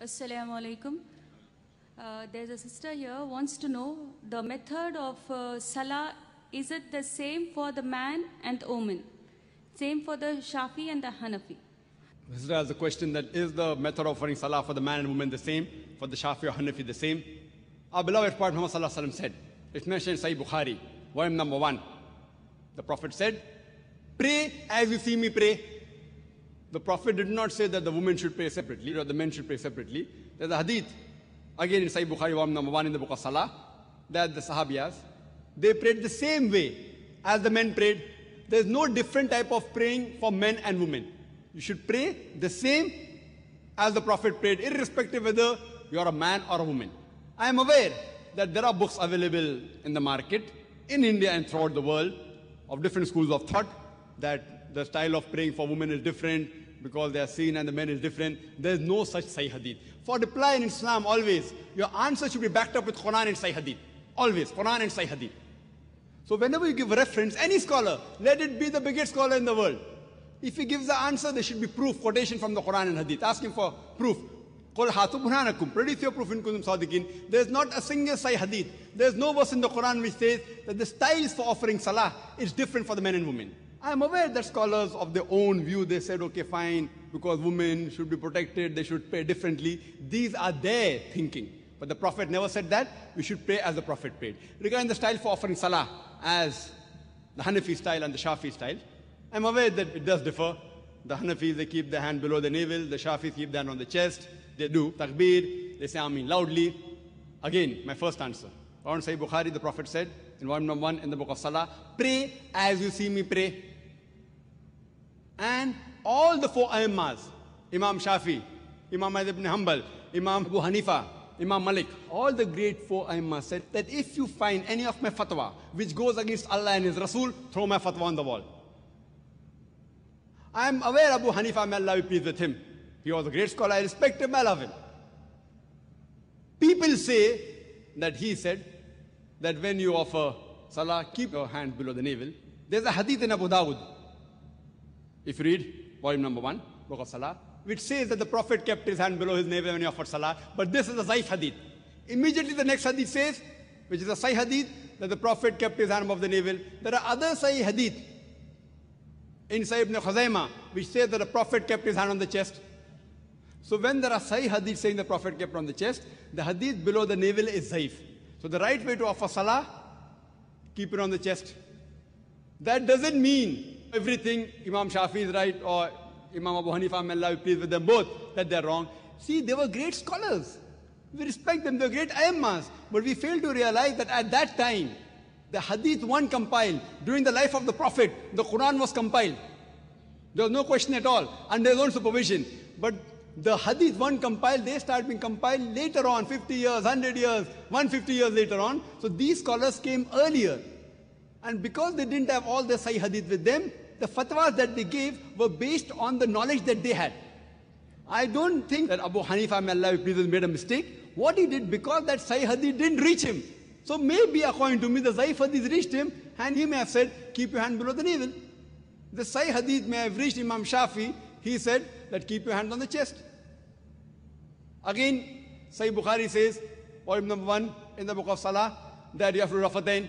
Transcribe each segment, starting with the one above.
Assalamu alaikum. There's a sister here wants to know the method of Salah. Is it the same for the man and the woman? Same for the Shafi and the Hanafi? The sister has a question that is the method of offering Salah for the man and woman the same, for the Shafi or Hanafi the same? Our beloved Prophet Muhammad Sallallahu Alaihi Wasallam said, it's mentioned in Sahih Bukhari, volume number 1. The Prophet said, pray as you see me pray. The Prophet did not say that the women should pray separately or the men should pray separately. There's a hadith, again in Sahih Bukhari, volume number 1 in the book of Salah, that the Sahabiyas, they prayed the same way as the men prayed. There's no different type of praying for men and women. You should pray the same as the Prophet prayed, irrespective whether you're a man or a woman. I am aware that there are books available in the market, in India and throughout the world, of different schools of thought, that the style of praying for women is different because they are seen and the men is different. There is no such Sahih Hadith. For reply in Islam, always, your answer should be backed up with Qur'an and Sahih Hadith. Always, Qur'an and Sahih Hadith. So whenever you give reference, any scholar, let it be the biggest scholar in the world. If he gives the answer, there should be proof, quotation from the Qur'an and Hadith. Ask him for proof. قُلْ هَاتُوا بُرْهَانَكُمْ. Produce your proof in kuntum sadiqin. There is not a single Sahih Hadith. There is no verse in the Qur'an which says that the styles for offering Salah is different for the men and women. I am aware that scholars of their own view, they said, okay, fine, because women should be protected, they should pray differently. These are their thinking. But the Prophet never said that. We should pray as the Prophet prayed. Regarding the style for offering Salah, as the Hanafi style and the Shafi style, I am aware that it does differ. The Hanafis, they keep their hand below the navel. The Shafis keep their hand on the chest. They do takbir. They say Ameen loudly. Again, my first answer. On Sahih Bukhari, the Prophet said, in volume number 1 in the book of Salah, pray as you see me pray. And all the 4 Aimmas, Imam Shafi, Imam Ahmad ibn Hanbal, Imam Abu Hanifa, Imam Malik, all the great 4 Aimmas said that if you find any of my fatwa which goes against Allah and His Rasul, throw my fatwa on the wall. I am aware Abu Hanifa, may Allah be pleased with him. He was a great scholar, I respect him, I love him. People say that he said that when you offer Salah, keep your hand below the navel. There's a hadith in Abu Dawud, if you read volume number 1, book of Salah, which says that the Prophet kept his hand below his navel when he offered Salah, but this is a Zaif hadith. Immediately the next hadith says, which is a Sahih hadith, that the Prophet kept his hand above the navel. There are other Sahih hadith in Sahih ibn Khuzaimah, which says that the Prophet kept his hand on the chest. So when there are Sahih hadith saying the Prophet kept on the chest, the hadith below the navel is Zaif. So the right way to offer Salah, keep it on the chest. That doesn't mean everything Imam Shafi is right or Imam Abu Hanifa, may Allah be pleased with them both, that they're wrong. See, they were great scholars. We respect them, they're great Aimmas. But we fail to realize that at that time, the Hadith 1 compiled, during the life of the Prophet, the Qur'an was compiled. There was no question at all, under his own supervision. But the Hadith 1 compiled, they started being compiled later on, 50 years, 100 years, 150 years later on. So these scholars came earlier. And because they didn't have all the Sahih Hadith with them, the fatwas that they gave were based on the knowledge that they had. I don't think that Abu Hanifa, may Allah be pleased with him, made a mistake. What he did, because that Sahih Hadith didn't reach him. So maybe according to me, the Zaif Hadith reached him and he may have said, keep your hand below the navel. The Sahih Hadith may have reached Imam Shafi. He said that keep your hand on the chest. Again, Sahih Bukhari says, volume number 1 in the book of Salah, that you have to Rafatain.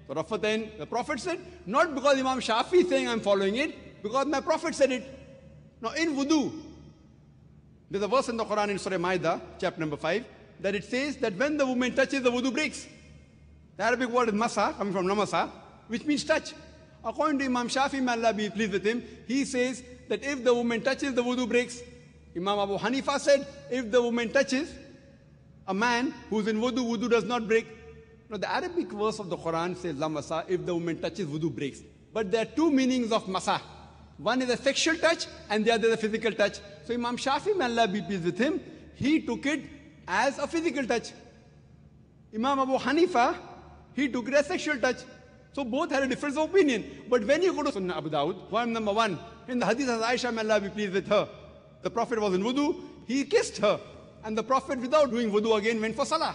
So Rafatain, the Prophet said, not because Imam Shafi is saying I'm following it, because my Prophet said it. Now in wudu, there's a verse in the Quran in Surah Ma'idah, chapter number 5, that it says that when the woman touches, the wudu breaks. The Arabic word is masa, coming from namasa, which means touch. According to Imam Shafi, may Allah be pleased with him, he says that if the woman touches, the wudu breaks. Imam Abu Hanifa said, if the woman touches a man who's in wudu, wudu does not break. Now the Arabic verse of the Quran says, la masa, if the woman touches, wudu breaks. But there are 2 meanings of masa. One is a sexual touch and the other is a physical touch. So Imam Shafi, may Allah be pleased with him, he took it as a physical touch. Imam Abu Hanifa, he took it as sexual touch. So both had a difference of opinion. But when you go to Sunnah Abu Dawud, volume number 1, in the hadith of Aisha, may Allah be pleased with her, the Prophet was in wudu, he kissed her. And the Prophet, without doing wudu again, went for Salah.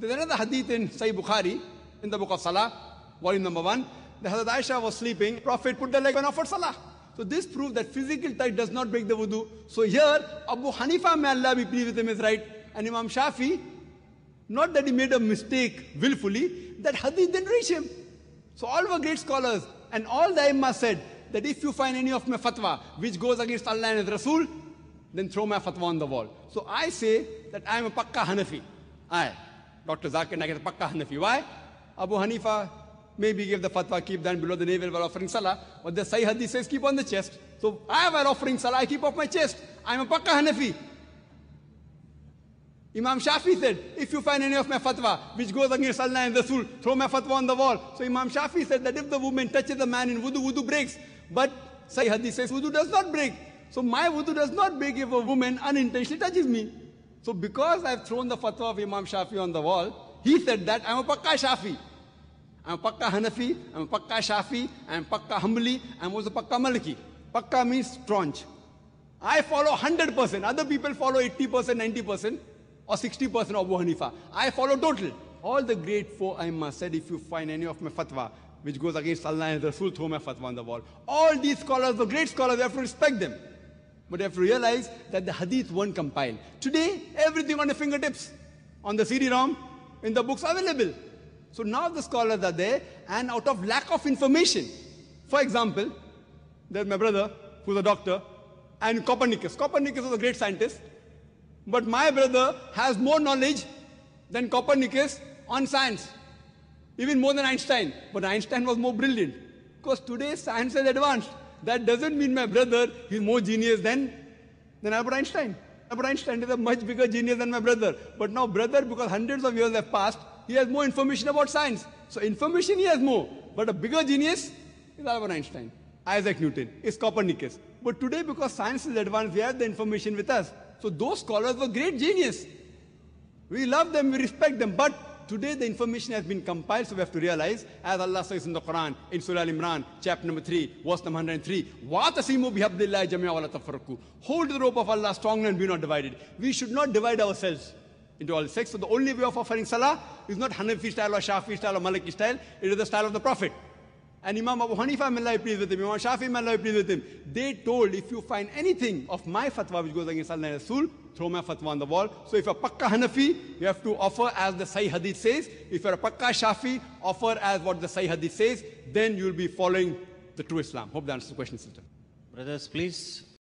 There's another hadith in Sahih Bukhari, in the book of Salah, volume number 1. The Hazrat Aisha was sleeping, Prophet put the leg and offered Salah. So this proves that physical touch does not break the wudu. So here, Abu Hanifa, may Allah be pleased with him, is right. And Imam Shafi, not that he made a mistake willfully, that hadith didn't reach him. So all were great scholars, and all the Imam said that if you find any of my fatwa which goes against Allah and His Rasul, then throw my fatwa on the wall. So I say that I am a Pakka Hanafi. Dr. Zakir Naik is a Pakka Hanafi. Why? Abu Hanifa maybe gave the fatwa, keep that below the navel while offering Salah, but the Sahih Hadith says keep on the chest. So I, while offering Salah, I keep off my chest. I am a Pakka Hanafi. Imam Shafi said, if you find any of my fatwa which goes against Allah and Rasul, throw my fatwa on the wall. So Imam Shafi said that if the woman touches a man in wudu, wudu breaks. But Sahih Hadith says wudu does not break. So my wudu does not break if a woman unintentionally touches me. So because I have thrown the fatwa of Imam Shafi on the wall, he said that I am a Pakka Shafi. I am a Pakka Hanafi, I am a Pakka Shafi, I am Pakka Hanbali, I am also Pakka Maliki. Pakka means staunch. I follow 100%. Other people follow 80%, 90%. Or 60% of Abu Hanifa. I follow total. All the great four Aimma said, if you find any of my fatwa which goes against Allah and Rasul, throw my fatwa on the wall. All these scholars were great scholars, we have to respect them. But you have to realize that the hadith weren't compiled. Today, everything on the fingertips, on the CD-ROM, in the books available. So now the scholars are there, and out of lack of information, for example, there's my brother, who's a doctor, and Copernicus. Copernicus was a great scientist. But my brother has more knowledge than Copernicus on science, even more than Einstein. But Einstein was more brilliant. Because today science is advanced. That doesn't mean my brother is more genius than Albert Einstein. Albert Einstein is a much bigger genius than my brother. But now brother, because hundreds of years have passed, he has more information about science. So information he has more. But a bigger genius is Albert Einstein. Isaac Newton is Copernicus. But today, because science is advanced, we have the information with us. So those scholars were great genius. We love them, we respect them. But today the information has been compiled, so we have to realize, as Allah says in the Qur'an, in Surah Al-Imran, chapter number 3, verse number 103, وَاتَصِمُوا بِحَبْلِ اللَّهِ جَمِيعًا وَلَا تَفَرَّقُوا. Hold the rope of Allah strongly and be not divided. We should not divide ourselves into all sects. So the only way of offering Salah is not Hanafi style or Shafi style or Maliki style. It is the style of the Prophet. And Imam Abu Hanifa, may Allah be pleased with him, Imam Shafi, may Allah be pleased with him, they told, if you find anything of my fatwa which goes against Allah and Rasul, throw my fatwa on the wall. So if you're Pakka Hanafi, you have to offer as the Sahih Hadith says. If you're a Pakka Shafi, offer as what the Sahih Hadith says. Then you'll be following the true Islam. Hope that answers the question, sister. Brothers, please.